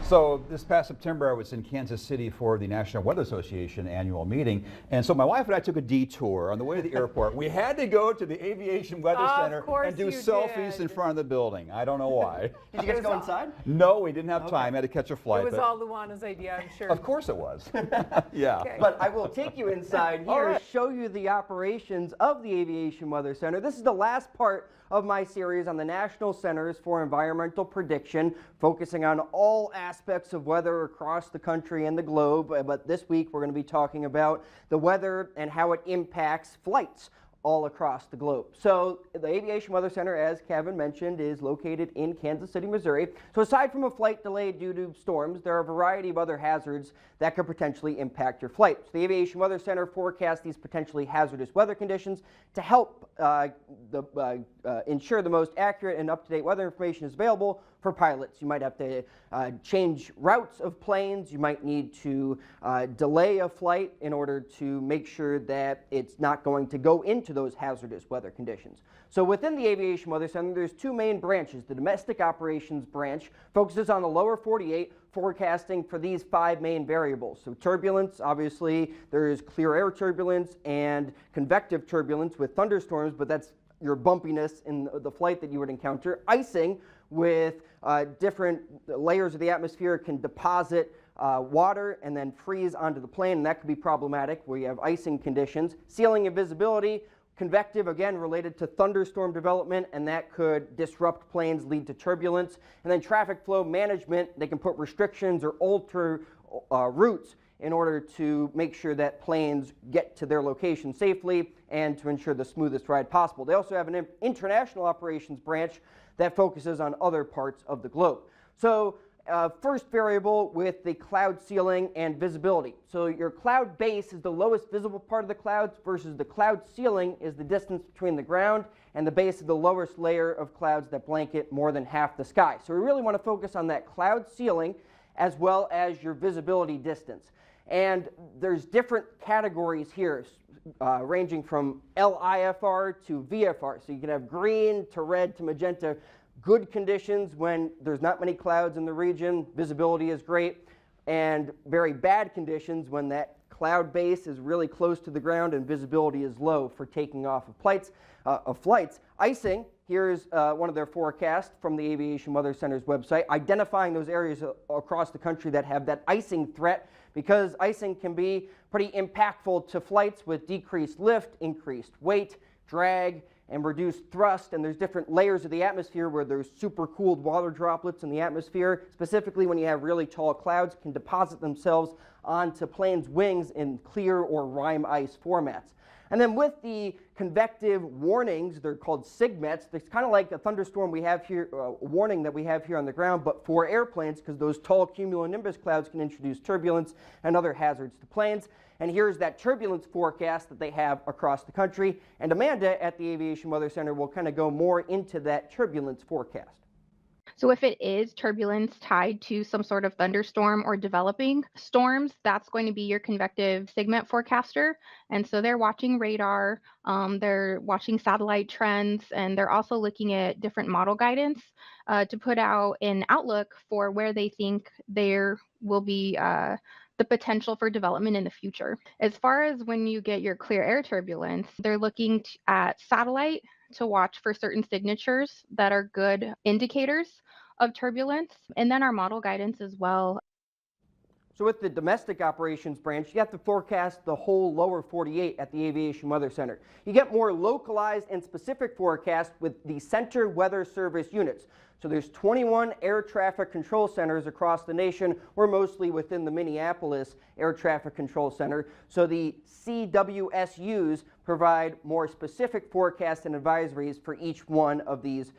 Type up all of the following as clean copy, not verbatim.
So this past September, I was in Kansas City for the National Weather Association annual meeting, and so my wife and I took a detour on the way to the airport. We had to go to the Aviation Weather Center and do selfies in front of the building. I don't know why. Did you guys go inside? No, we didn't have time. I had to catch a flight. It was all Luana's idea, I'm sure. Of course it was. Yeah. Okay. But I will take you inside here to show you the operations of the Aviation Weather Center. This is the last part of my series on the National Centers for Environmental Prediction, focusing on all aspects of weather across the country and the globe. But this week we're going to be talking about the weather and how it impacts flights all across the globe. So the Aviation Weather Center, as Kevin mentioned, is located in Kansas City, Missouri. So aside from a flight delay due to storms, there are a variety of other hazards that could potentially impact your flight. So the Aviation Weather Center forecasts these potentially hazardous weather conditions to help ensure the most accurate and up-to-date weather information is available for pilots. You might have to change routes of planes. You might need to delay a flight in order to make sure that it's not going to go into those hazardous weather conditions. So within the Aviation Weather Center, there's two main branches. The Domestic Operations Branch focuses on the lower 48, forecasting for these 5 main variables. So turbulence, obviously, there is clear air turbulence and convective turbulence with thunderstorms, but that's your bumpiness in the flight that you would encounter. Icing, with different layers of the atmosphere, can deposit water and then freeze onto the plane, and that could be problematic where you have icing conditions. Sealing and visibility, convective, again, related to thunderstorm development, and that could disrupt planes, lead to turbulence. And then traffic flow management, they can put restrictions or alter routes in order to make sure that planes get to their location safely and to ensure the smoothest ride possible. They also have an international operations branch that focuses on other parts of the globe. So first variable with the cloud ceiling and visibility. So your cloud base is the lowest visible part of the clouds versus the cloud ceiling is the distance between the ground and the base of the lowest layer of clouds that blanket more than half the sky. So we really want to focus on that cloud ceiling as well as your visibility distance. And there's different categories here, ranging from LIFR to VFR. So you can have green to red to magenta. Good conditions when there's not many clouds in the region, visibility is great, and very bad conditions when that cloud base is really close to the ground and visibility is low for taking off of flights. Icing, here's one of their forecasts from the Aviation Weather Center's website, identifying those areas across the country that have that icing threat, because icing can be pretty impactful to flights with decreased lift, increased weight, drag, and reduced thrust. And there's different layers of the atmosphere where there's supercooled water droplets in the atmosphere, specifically when you have really tall clouds, can deposit themselves onto planes' wings in clear or rime ice formats. And then with the convective warnings, they're called SIGMETs. It's kind of like a thunderstorm we have here, warning that we have here on the ground, but for airplanes, because those tall cumulonimbus clouds can introduce turbulence and other hazards to planes. And here's that turbulence forecast that they have across the country. And Amanda at the Aviation Weather Center will kind of go more into that turbulence forecast. So if it is turbulence tied to some sort of thunderstorm or developing storms, that's going to be your convective SIGMET forecaster. And so they're watching radar, they're watching satellite trends, and they're also looking at different model guidance to put out an outlook for where they think there will be the potential for development in the future. As far as when you get your clear air turbulence, they're looking at satellite to watch for certain signatures that are good indicators of turbulence, and then our model guidance as well. So with the Domestic Operations Branch, you have to forecast the whole lower 48 at the Aviation Weather Center. You get more localized and specific forecasts with the Center Weather Service units. So there's 21 air traffic control centers across the nation. We're mostly within the Minneapolis Air Traffic Control Center. So the CWSUs provide more specific forecasts and advisories for each one of these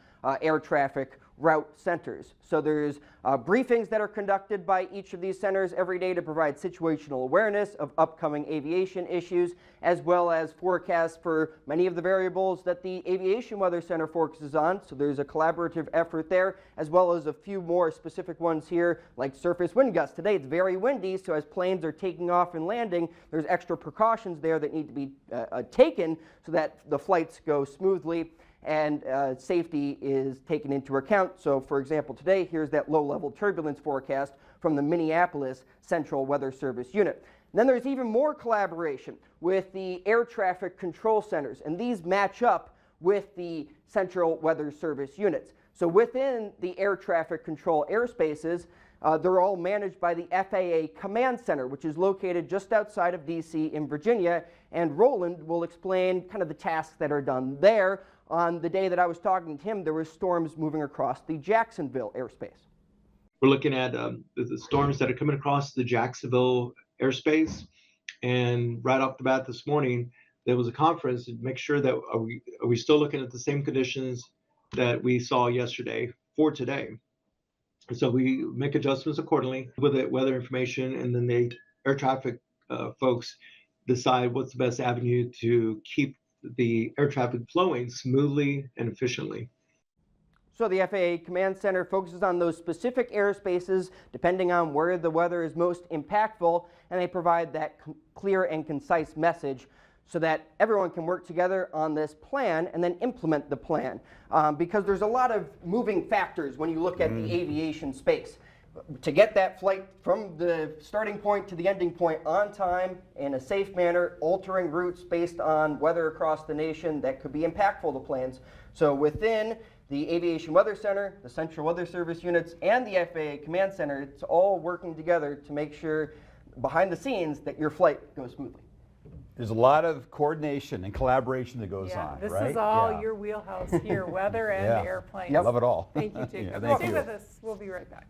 air traffic route centers. So there's briefings that are conducted by each of these centers every day to provide situational awareness of upcoming aviation issues, as well as forecasts for many of the variables that the Aviation Weather Center focuses on. So there's a collaborative effort there, as well as a few more specific ones here, like surface wind gusts. Today it's very windy, so as planes are taking off and landing, there's extra precautions there that need to be taken so that the flights go smoothly and safety is taken into account. So for example, today, here's that low-level turbulence forecast from the Minneapolis Central Weather Service Unit. And then there's even more collaboration with the air traffic control centers, and these match up with the Central Weather Service units. So within the air traffic control airspaces, they're all managed by the FAA Command Center, which is located just outside of DC in Virginia, and Roland will explain kind of the tasks that are done there. On the day that I was talking to him, there were storms moving across the Jacksonville airspace. We're looking at the storms that are coming across the Jacksonville airspace, and right off the bat this morning, there was a conference to make sure that are we still looking at the same conditions that we saw yesterday for today. So we make adjustments accordingly with the weather information, and then the air traffic folks decide what's the best avenue to keep the air traffic flowing smoothly and efficiently. So the FAA Command Center focuses on those specific airspaces depending on where the weather is most impactful, and they provide that clear and concise message so that everyone can work together on this plan and then implement the plan. Because there's a lot of moving factors when you look at the aviation space. To get that flight from the starting point to the ending point on time in a safe manner, altering routes based on weather across the nation that could be impactful to plans. So within the Aviation Weather Center, the Central Weather Service units, and the FAA Command Center, it's all working together to make sure behind the scenes that your flight goes smoothly. There's a lot of coordination and collaboration that goes on, this right? is all your wheelhouse here, weather and airplanes. Love it all. Thank you, Jacob. Thank Stay you. with us. We'll be right back.